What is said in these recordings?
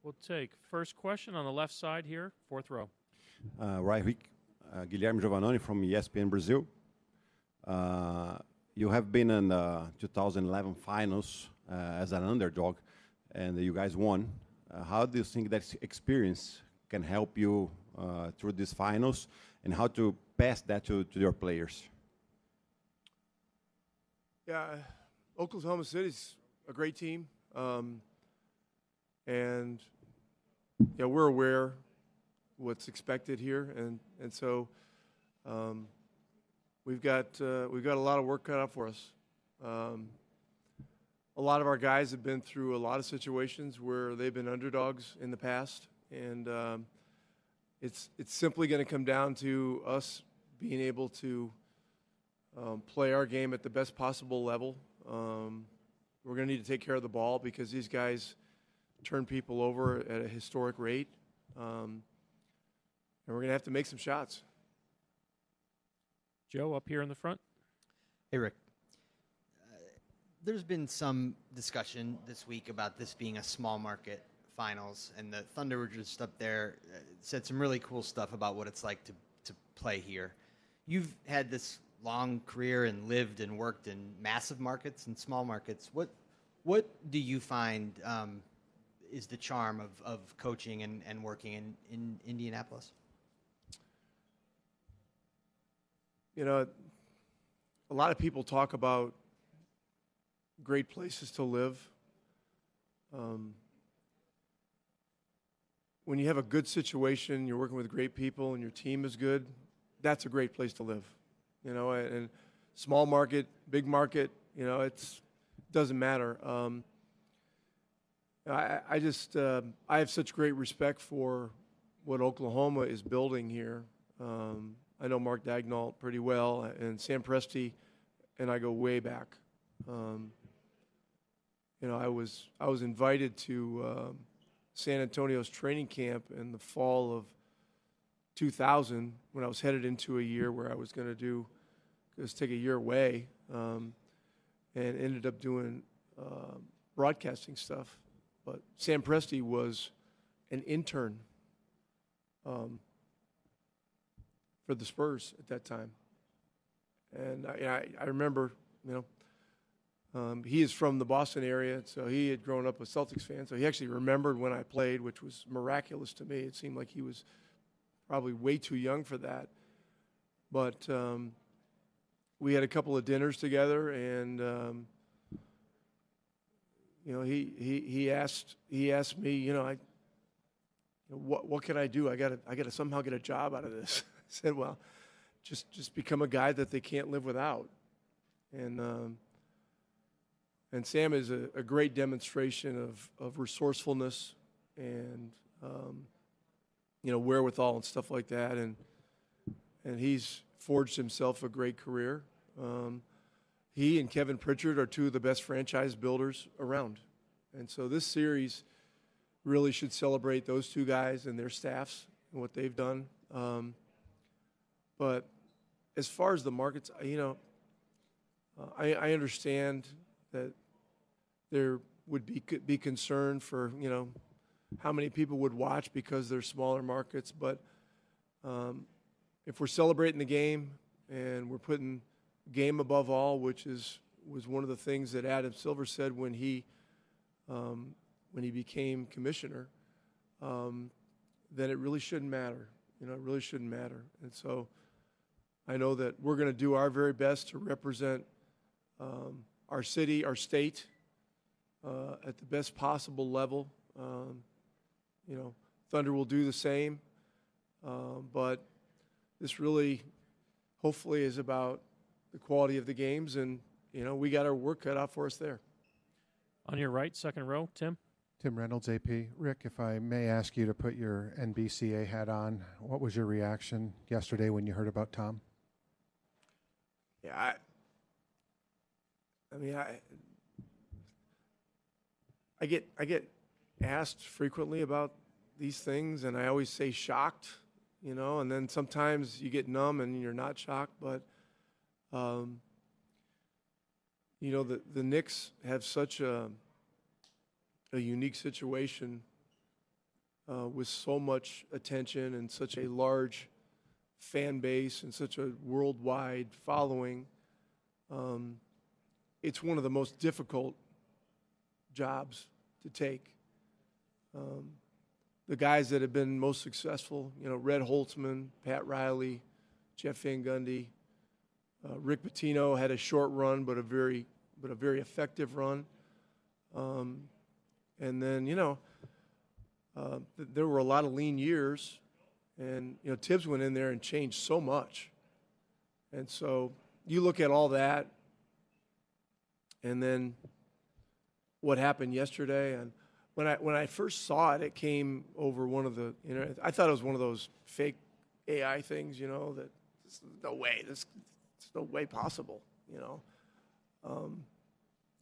We'll take first question on the left side here, fourth row. Right, Rick. Guilherme Giovannoni from ESPN Brazil. You have been in the 2011 finals as an underdog, and you guys won. How do you think that experience can help you through these finals, and how to pass that to your players? Yeah, Oklahoma City's a great team, and yeah, we're aware what's expected here, and so we've got a lot of work cut out for us. A lot of our guys have been through a lot of situations where they've been underdogs in the past, and it's simply going to come down to us being able to play our game at the best possible level. We're going to need to take care of the ball because these guys turn people over at a historic rate, and we're going to have to make some shots. Joe, up here in the front. Hey, Rick. There's been some discussion this week about this being a small market finals, and the Thunder were just up there, said some really cool stuff about what it's like to play here. You've had this long career and lived and worked in massive markets and small markets. What do you find is the charm of coaching and working in Indianapolis? You know, a lot of people talk about great places to live. When you have a good situation, you're working with great people, and your team is good, that's a great place to live. You know, and small market, big market, you know, it doesn't matter. I have such great respect for what Oklahoma is building here. I know Mark Daignault pretty well, and Sam Presti and I go way back. You know, I was invited to San Antonio's training camp in the fall of 2000 when I was headed into a year where I was going to take a year away, and ended up doing broadcasting stuff. But Sam Presti was an intern for the Spurs at that time. And I remember, you know, he is from the Boston area, so he had grown up a Celtics fan. So he actually remembered when I played, which was miraculous to me. It seemed like he was probably way too young for that. But we had a couple of dinners together, and you know, he asked me, you know, what can I do? I gotta somehow get a job out of this. I said, well, just become a guy that they can't live without. And Sam is a great demonstration of resourcefulness and you know, wherewithal and stuff like that. And he's forged himself a great career. He and Kevin Pritchard are two of the best franchise builders around. And so this series really should celebrate those two guys and their staffs and what they've done. But as far as the markets, you know, I understand that there would be concern for, you know, how many people would watch because they're smaller markets. But if we're celebrating the game and we're putting game above all, which was one of the things that Adam Silver said when he became commissioner, then it really shouldn't matter. You know, it really shouldn't matter. And so I know that we're going to do our very best to represent our city, our state, at the best possible level. You know, Thunder will do the same. But this really, hopefully, is about the quality of the games, and you know, we got our work cut out for us there. On your right, second row, Tim. Tim Reynolds, AP. Rick, if I may ask you to put your NBCA hat on, what was your reaction yesterday when you heard about Tom? Yeah, I get asked frequently about these things, and I always say shocked, you know, and then sometimes you get numb and you're not shocked, but you know, the Knicks have such a unique situation with so much attention and such a large fan base and such a worldwide following. It's one of the most difficult jobs to take. The guys that have been most successful, Red Holtzman, Pat Riley, Jeff Van Gundy, Rick Pitino had a short run, but a very effective run. And then, there were a lot of lean years, and Tibbs went in there and changed so much. And so you look at all that, and then what happened yesterday, and when I first saw it, it came over one of the internet. I thought it was one of those fake AI things, that there's no way possible,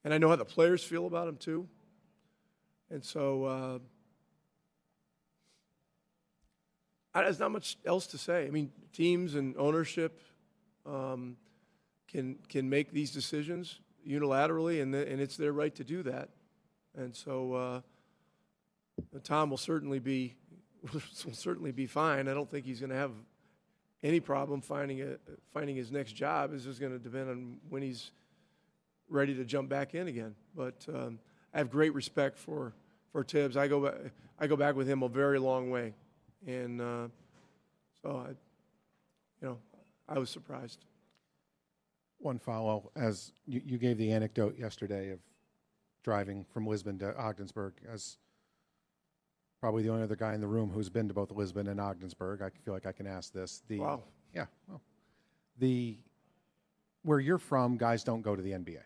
and I know how the players feel about him too, and so there's not much else to say. I mean, teams and ownership can make these decisions unilaterally, and it's their right to do that, and so. Tom will certainly be fine. I don't think he's going to have any problem finding his next job. It's just going to depend on when he's ready to jump back in again. But I have great respect for Tibbs. I go back with him a very long way, and so I was surprised. One follow, as you gave the anecdote yesterday of driving from Lisbon to Ogdensburg, as probably the only other guy in the room who's been to both Lisbon and Ogdensburg. I feel like I can ask this. Wow. Yeah. Well, where you're from, guys don't go to the NBA.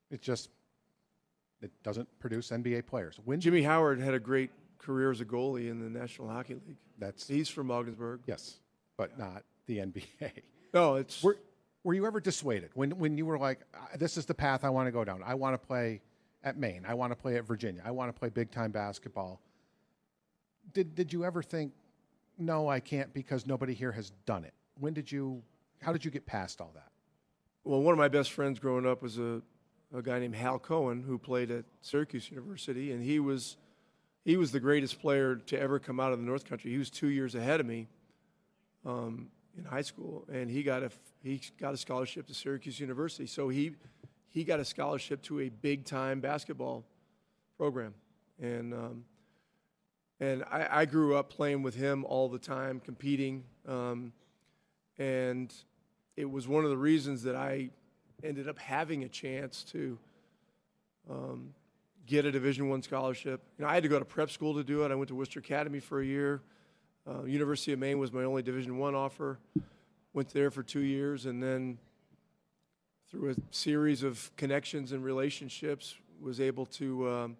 It doesn't produce NBA players. Jimmy Howard had a great career as a goalie in the National Hockey League. He's from Ogdensburg. Yes, but not the NBA. No, it's. Were you ever dissuaded when you were like, this is the path I want to go down? I want to play at Maine. I want to play at Virginia. I want to play big-time basketball. Did you ever think, no, I can't because nobody here has done it? How did you get past all that? Well, one of my best friends growing up was a guy named Hal Cohen who played at Syracuse University, and he was the greatest player to ever come out of the North Country. He was 2 years ahead of me in high school, and he got a scholarship to Syracuse University. So he got a scholarship to a big-time basketball program, and I grew up playing with him all the time, competing, and it was one of the reasons that I ended up having a chance to get a Division I scholarship. I had to go to prep school to do it. I went to Worcester Academy for a year. University of Maine was my only Division I offer. Went there for 2 years, and then through a series of connections and relationships, was able to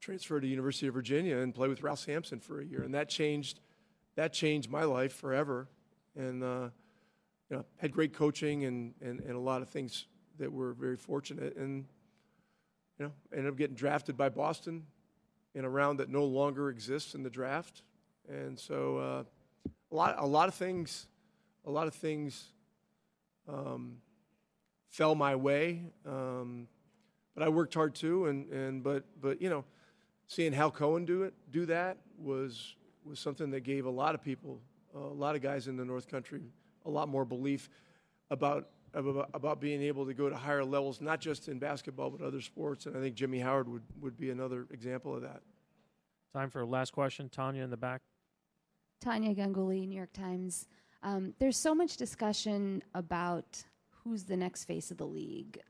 transfer to University of Virginia and play with Ralph Sampson for a year, and that changed my life forever. And had great coaching and a lot of things that were very fortunate, and ended up getting drafted by Boston in a round that no longer exists in the draft, and so a lot of things fell my way, but I worked hard too, but seeing Hal Cohen do that was something that gave a lot of people, a lot of guys in the North Country, a lot more belief about being able to go to higher levels, not just in basketball but other sports. And I think Jimmy Howard would be another example of that. Time for a last question. Tanya in the back. Tanya Ganguly, New York Times. There's so much discussion about who's the next face of the league.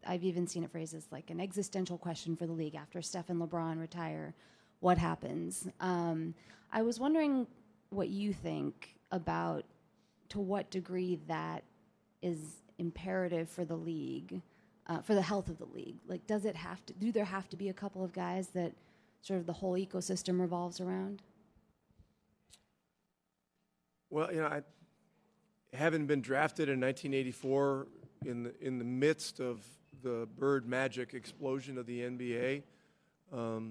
I've even seen it phrased as like an existential question for the league after Steph and LeBron retire. What happens? I was wondering what you think about to what degree that is imperative for the league, for the health of the league. Like, do there have to be a couple of guys that sort of the whole ecosystem revolves around? Well, I having been drafted in 1984 in the midst of the Bird Magic explosion of the NBA, I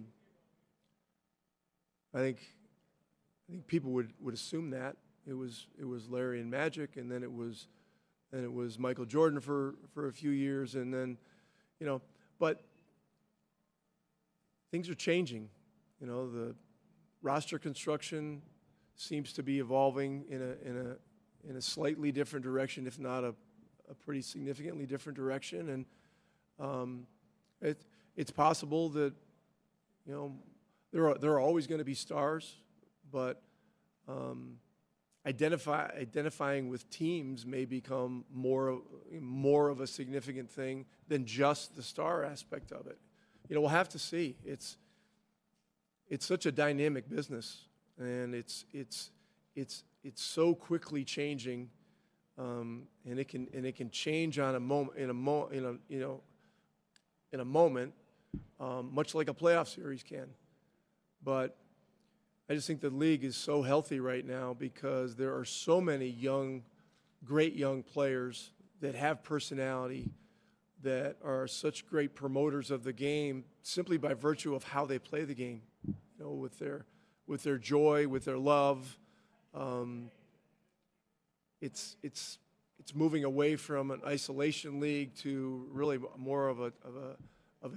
think people would assume that it was Larry and Magic, and then it was Michael Jordan for a few years, and then but things are changing. The roster construction seems to be evolving in a slightly different direction, if not a pretty significantly different direction. And it's possible that, you know, there are always going to be stars, but identifying with teams may become more of a significant thing than just the star aspect of it. You know, we'll have to see. It's such a dynamic business, and it's so quickly changing, and it can change on a moment in a moment, much like a playoff series can. But I just think the league is so healthy right now because there are so many great young players that have personality, that are such great promoters of the game simply by virtue of how they play the game, you know, with their joy, with their love. It's moving away from an isolation league to really more of a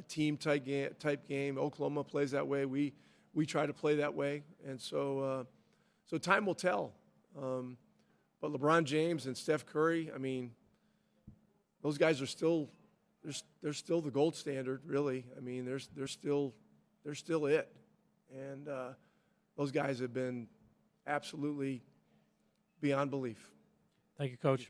team type game. Oklahoma plays that way. We try to play that way, and so time will tell. But LeBron James and Steph Curry, I mean, those guys are still they're still the gold standard, really. I mean, they're still it, and those guys have been absolutely beyond belief. Thank you, Coach.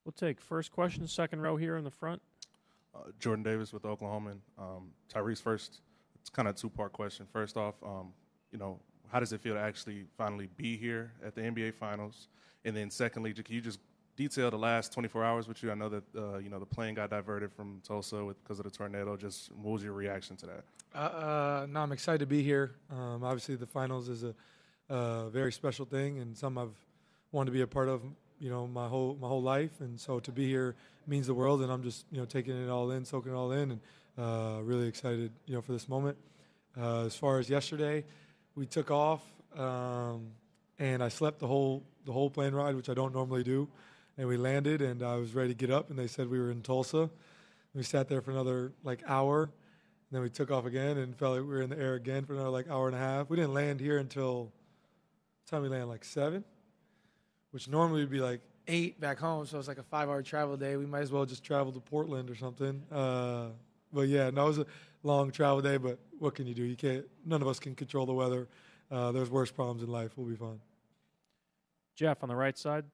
We'll take first question, second row here in the front. Jordan Davis with Oklahoman. Tyrese, first, it's kind of a two-part question. First off, how does it feel to actually finally be here at the NBA Finals? And then secondly, can you just detail the last 24 hours with you? I know that, the plane got diverted from Tulsa because of the tornado. Just what was your reaction to that? No, I'm excited to be here. Obviously, the finals is a very special thing and something I've wanted to be a part of, my whole life. And so to be here means the world. And I'm just, taking it all in, soaking it all in, and really excited, for this moment. As far as yesterday, we took off, and I slept the whole plane ride, which I don't normally do. And we landed, and I was ready to get up, and they said we were in Tulsa. We sat there for another hour, and then we took off again and felt like we were in the air again for another hour and a half. We didn't land here until time we landed 7, which normally would be 8 back home. So it's a 5-hour travel day. We might as well just travel to Portland or something. But yeah, no, it was a long travel day. But what can you do? You can't. None of us can control the weather. There's worse problems in life. We'll be fine. Jeff on the right side.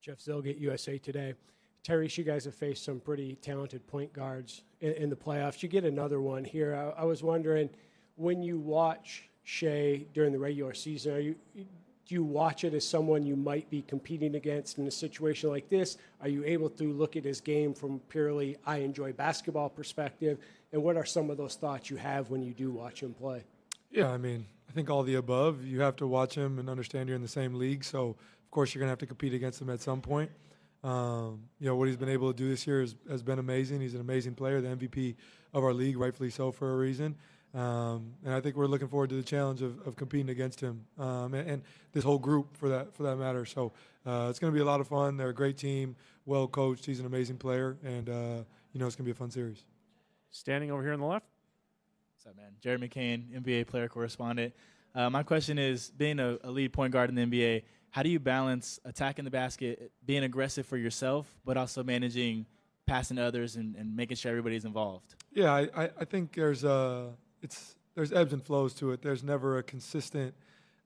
Jeff Zilgate, USA Today. Tyrese, you guys have faced some pretty talented point guards in the playoffs. You get another one here. I was wondering, when you watch Shai during the regular season, do you watch it as someone you might be competing against in a situation like this? Are you able to look at his game from purely I enjoy basketball perspective? And what are some of those thoughts you have when you do watch him play? Yeah, I think all the above. You have to watch him and understand you're in the same league. So, of course, you're going to have to compete against him at some point. What he's been able to do this year has been amazing. He's an amazing player, the MVP of our league, rightfully so for a reason. And I think we're looking forward to the challenge of competing against him and this whole group for that matter. So it's going to be a lot of fun. They're a great team, well coached. He's an amazing player, and it's going to be a fun series. Standing over here on the left. What's up, man? Jeremy Kane, NBA player correspondent. My question is, being a lead point guard in the NBA, how do you balance attacking the basket, being aggressive for yourself, but also managing passing to others and making sure everybody's involved? Yeah, I think there's ebbs and flows to it. There's never a consistent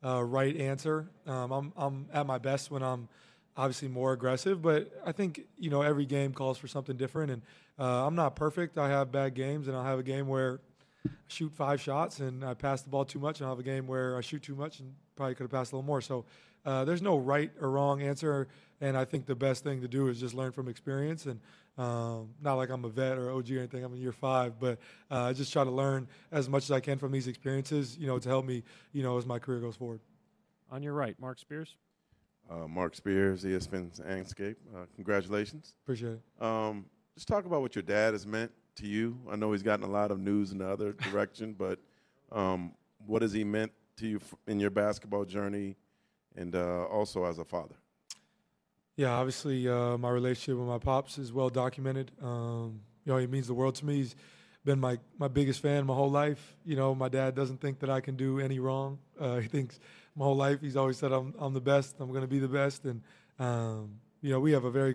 right answer. I'm at my best when I'm obviously more aggressive, but I think every game calls for something different. And I'm not perfect. I have bad games, and I'll have a game where I shoot 5 shots and I pass the ball too much, and I'll have a game where I shoot too much and probably could have passed a little more. So there's no right or wrong answer, and I think the best thing to do is just learn from experience. And not like I'm a vet or OG or anything. I'm in year 5, but I just try to learn as much as I can from these experiences, to help me, as my career goes forward. On your right, Mark Spears. Mark Spears, ESPN's Landscape. Congratulations. Appreciate it. Just talk about what your dad has meant to you. I know he's gotten a lot of news in the other direction, but what has he meant to you in your basketball journey and also as a father? Yeah, obviously my relationship with my pops is well documented. He means the world to me. He's been my biggest fan my whole life. My dad doesn't think that I can do any wrong. He thinks my whole life he's always said I'm the best. I'm going to be the best. And, we have a very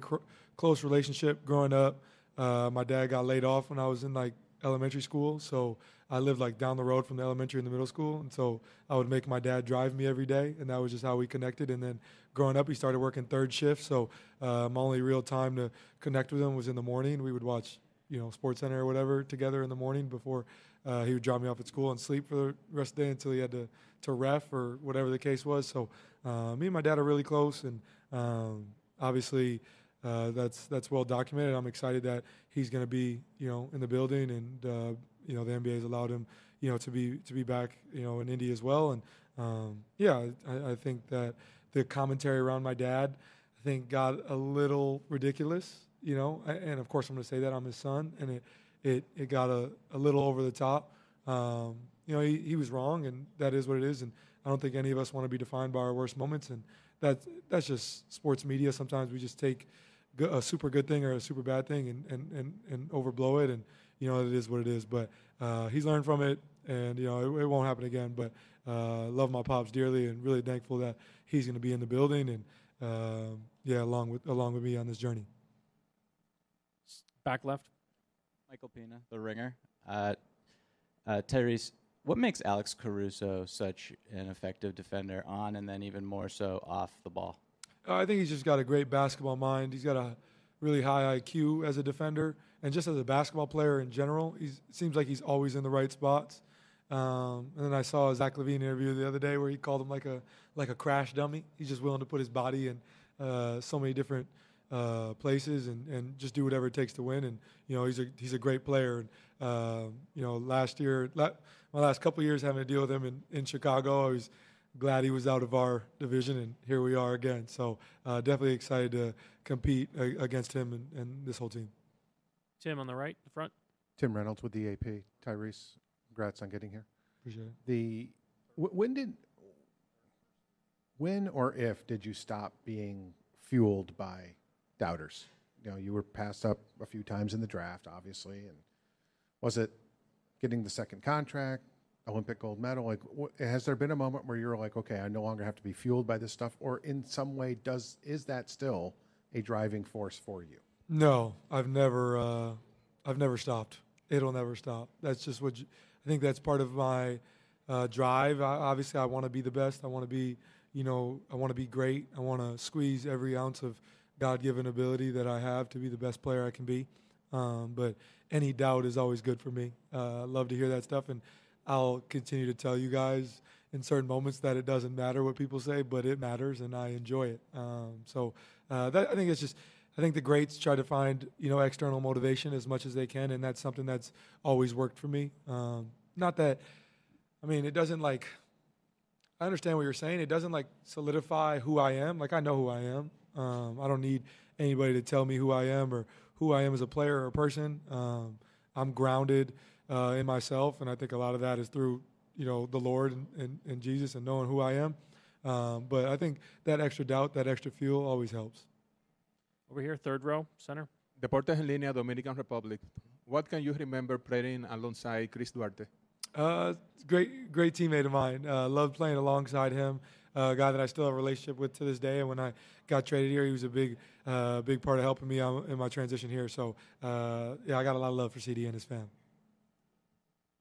close relationship growing up. My dad got laid off when I was in elementary school, so I lived down the road from the elementary and the middle school, and so I would make my dad drive me every day, and that was just how we connected. And then growing up, he started working third shift, so my only real time to connect with him was in the morning. We would watch, Sports Center or whatever together in the morning before he would drop me off at school and sleep for the rest of the day until he had to ref or whatever the case was. So me and my dad are really close, and obviously that's well documented. I'm excited that he's going to be, in the building, and the NBA has allowed him, to be back, in Indy as well. And I think that the commentary around my dad, I think, got a little ridiculous, and of course I'm going to say that I'm his son, and it got a little over the top. He was wrong, and that is what it is. And I don't think any of us want to be defined by our worst moments, and that's just sports media. Sometimes we just take a super good thing or a super bad thing and overblow it, and it is what it is. But he's learned from it, and it won't happen again. But love my pops dearly, and really thankful that he's going to be in the building, and along with me on this journey. Back left. Michael Pina, The Ringer. Tyrese, what makes Alex Caruso such an effective defender on and then even more so off the ball? I think he's just got a great basketball mind. He's got a really high IQ as a defender, and just as a basketball player in general. It seems like he's always in the right spots. And then I saw a Zach LaVine interview the other day where he called him like a crash dummy. He's just willing to put his body in so many different places and just do whatever it takes to win. And he's a great player. And last year, my last couple of years having to deal with him in Chicago, I was glad he was out of our division, and here we are again. So definitely excited to compete against him and this whole team. Tim on the right, the front. Tim Reynolds with the AP. Tyrese, congrats on getting here. Appreciate it. When or if did you stop being fueled by doubters? You were passed up a few times in the draft, obviously, and was it getting the second contract, Olympic gold medal? Like, has there been a moment where you're like, okay, I no longer have to be fueled by this stuff, or in some way is that still a driving force for you? No, I've never stopped. It'll never stop. That's just I think that's part of my drive. Obviously, I want to be the best. I want to be, I want to be great. I want to squeeze every ounce of God-given ability that I have to be the best player I can be. But any doubt is always good for me. I love to hear that stuff, and I'll continue to tell you guys in certain moments that it doesn't matter what people say, but it matters, and I enjoy it. I think the greats try to find, external motivation as much as they can, and that's something that's always worked for me. It doesn't I understand what you're saying. It doesn't solidify who I am. I know who I am. I don't need anybody to tell me who I am or who I am as a player or a person. I'm grounded in myself, and I think a lot of that is through, the Lord and Jesus and knowing who I am. But I think that extra doubt, that extra fuel always helps. Over here, third row, center. Deportes en Línea, Dominican Republic. What can you remember playing alongside Chris Duarte? Great teammate of mine. Loved playing alongside him. A guy that I still have a relationship with to this day. And when I got traded here, he was a big part of helping me in my transition here. So, I got a lot of love for CD and his fam.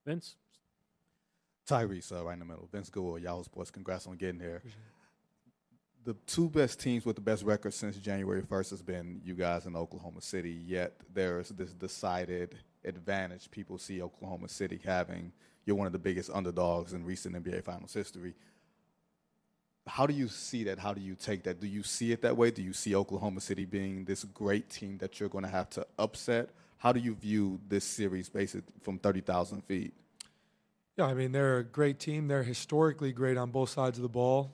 Vince? Tyrese, right in the middle. Vince Gould, Yahoo Sports. Congrats on getting here. The two best teams with the best record since January 1st has been you guys in Oklahoma City, yet there's this decided advantage people see Oklahoma City having. You're one of the biggest underdogs in recent NBA Finals history. How do you see that? How do you take that? Do you see it that way? Do you see Oklahoma City being this great team that you're going to have to upset? How do you view this series basically from 30,000 feet? Yeah, they're a great team. They're historically great on both sides of the ball.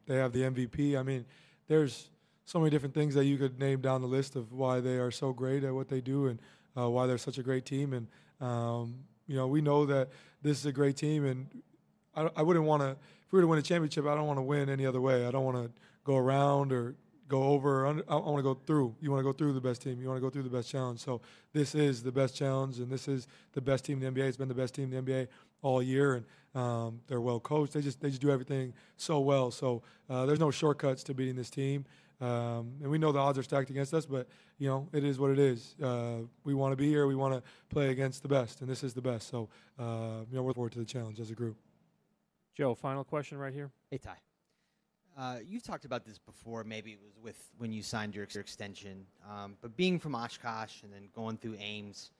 They have the MVP. There's so many different things that you could name down the list of why they are so great at what they do and why they're such a great team. And, we know that this is a great team. And I wouldn't want to, if we were to win a championship, I don't want to win any other way. I don't want to go around or go over. I want to go through. You want to go through the best team. You want to go through the best challenge. So this is the best challenge, and this is the best team in the NBA. It's been the best team in the NBA all year, and they're well coached. They just do everything so well. So there's no shortcuts to beating this team. And we know the odds are stacked against us, but it is what it is. We want to be here. We want to play against the best, and this is the best. So we're looking forward to the challenge as a group. Joe, final question right here. Hey, Ty. You've talked about this before. Maybe it was when you signed your extension. But being from Oshkosh and then going through Ames,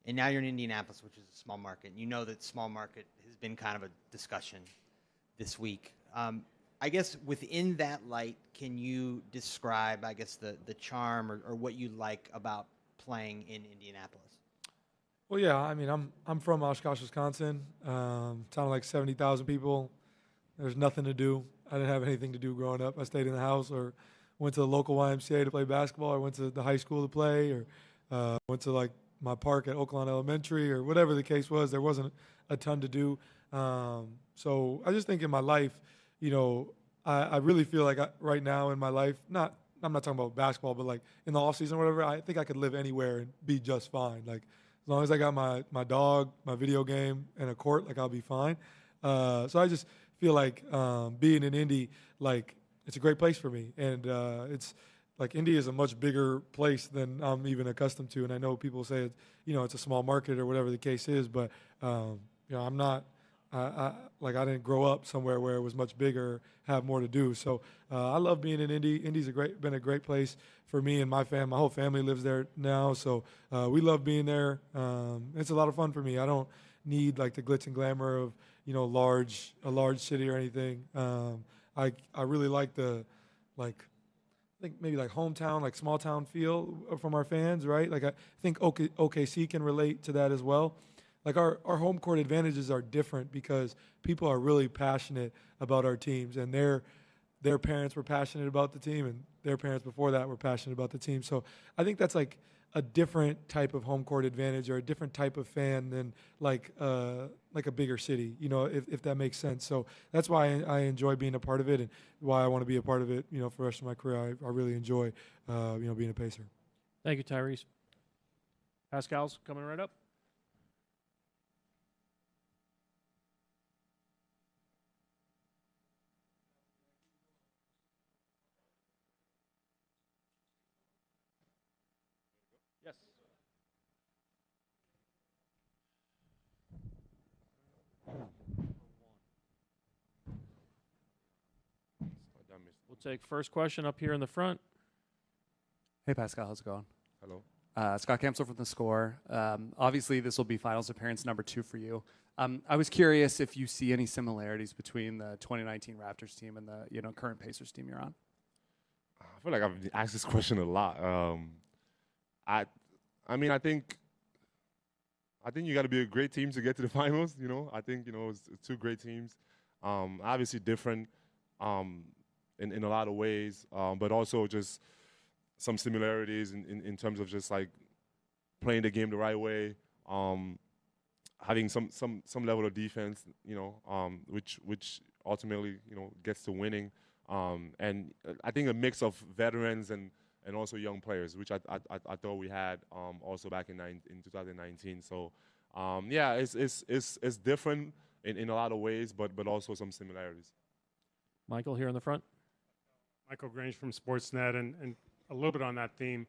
and now you're in Indianapolis, which is a small market. And you know that small market has been kind of a discussion this week. I guess within that light, can you describe, the charm or what you like about playing in Indianapolis? Well, yeah, I'm from Oshkosh, Wisconsin. Town of like 70,000 people. There's nothing to do. I didn't have anything to do growing up. I stayed in the house or went to the local YMCA to play basketball, or went to the high school to play, or went to my park at Oakland Elementary, or whatever the case was. There wasn't a ton to do. So I just think in my life, I really feel like right now in my life, I'm not talking about basketball, but in the off season or whatever, I think I could live anywhere and be just fine. As long as I got my dog, my video game, and a court, I'll be fine. So I just feel like being in Indy, it's a great place for me. And it's Indy is a much bigger place than I'm even accustomed to. And I know people say it's a small market or whatever the case is, but I'm not like I didn't grow up somewhere where it was much bigger, have more to do. So I love being in Indy. Indy's been a great place for me and my family. My whole family lives there now, so we love being there. It's a lot of fun for me. I don't need like the glitz and glamour of a large city or anything. I really like the I think maybe like hometown, like small town feel from our fans, right? Like I think OKC can relate to that as well. Like our home court advantages are different because people are really passionate about our teams, and their parents were passionate about the team, and their parents before that were passionate about the team. So I think that's like a different type of home court advantage or a different type of fan than like a bigger city, if that makes sense. So that's why I enjoy being a part of it, and why I want to be a part of it, for the rest of my career. I really enjoy, being a Pacer. Thank you, Tyrese. Pascal's coming right up. Yes. We'll take first question up here in the front. Hey, Pascal, how's it going? Hello. Scott Kamsel from The Score. Obviously, this will be finals appearance number 2 for you. I was curious if you see any similarities between the 2019 Raptors team and the current Pacers team you're on. I feel like I've been asked this question a lot. I think you got to be a great team to get to the finals. I think it's 2 great teams. Obviously different in a lot of ways, but also just some similarities in terms of just like playing the game the right way, having some level of defense, which ultimately gets to winning, and I think a mix of veterans and also young players, which I thought we had also back in 2019. So it's different in a lot of ways, but also some similarities. Michael here in the front. Michael Grange from Sportsnet, and a little bit on that theme.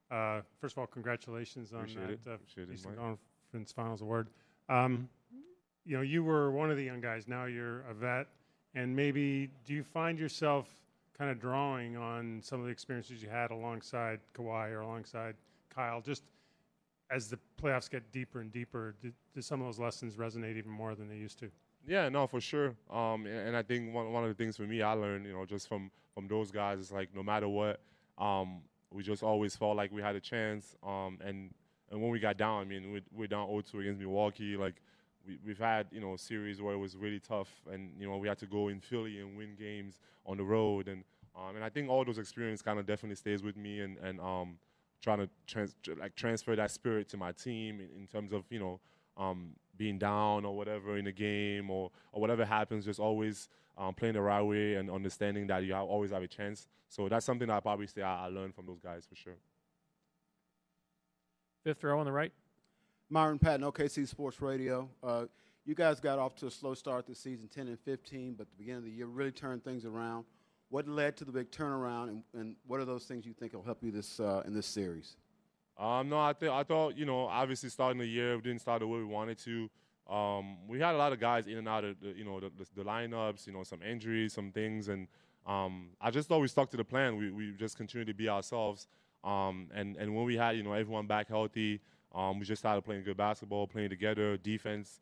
First of all, congratulations on that Eastern Conference Finals award. You were one of the young guys. Now you're a vet, and maybe do you find yourself kind of drawing on some of the experiences you had alongside Kawhi or alongside Kyle, just as the playoffs get deeper and deeper? Do some of those lessons resonate even more than they used to? Yeah, no, for sure. And I think one of the things for me I learned, just from those guys is like no matter what, we just always felt like we had a chance. And when we got down, we're down 0-2 against Milwaukee. Like we've had series where it was really tough, and we had to go in Philly and win games on the road, and I think all those experiences kind of definitely stays with me, and trying to transfer that spirit to my team in terms of being down or whatever in the game or whatever happens, just always playing the right way and understanding that you always have a chance. So that's something I probably say I learned from those guys for sure. Fifth row on the right. Myron Patton, OKC Sports Radio. You guys got off to a slow start this season, 10-15, but at the beginning of the year really turned things around. What led to the big turnaround, and what are those things you think will help you in this series? No, I thought obviously starting the year we didn't start the way we wanted to. We had a lot of guys in and out of the lineups, some injuries, some things, and I just thought we stuck to the plan. We just continued to be ourselves, and when we had everyone back healthy, we just started playing good basketball, playing together, defense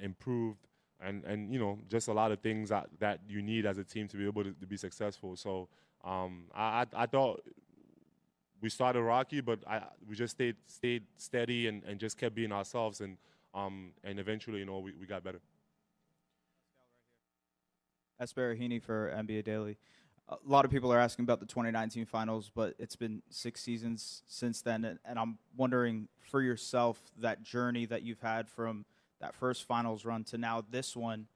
improved, and just a lot of things that you need as a team to be able to be successful. So I thought we started rocky, but we just stayed steady and just kept being ourselves, and eventually we got better. Esper Heaney for NBA Daily. A lot of people are asking about the 2019 finals, but it's been 6 seasons since then, and I'm wondering for yourself, that journey that you've had from that first finals run to now this one,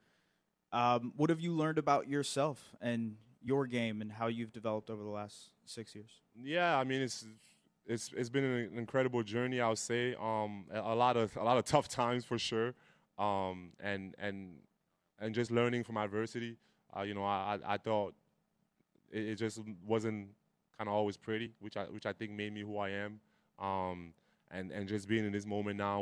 what have you learned about yourself and your game and how you've developed over the last 6 years? Yeah, it's been an incredible journey, I would say. A lot of tough times for sure, and just learning from adversity. I thought it just wasn't kind of always pretty, which I think made me who I am. And just being in this moment now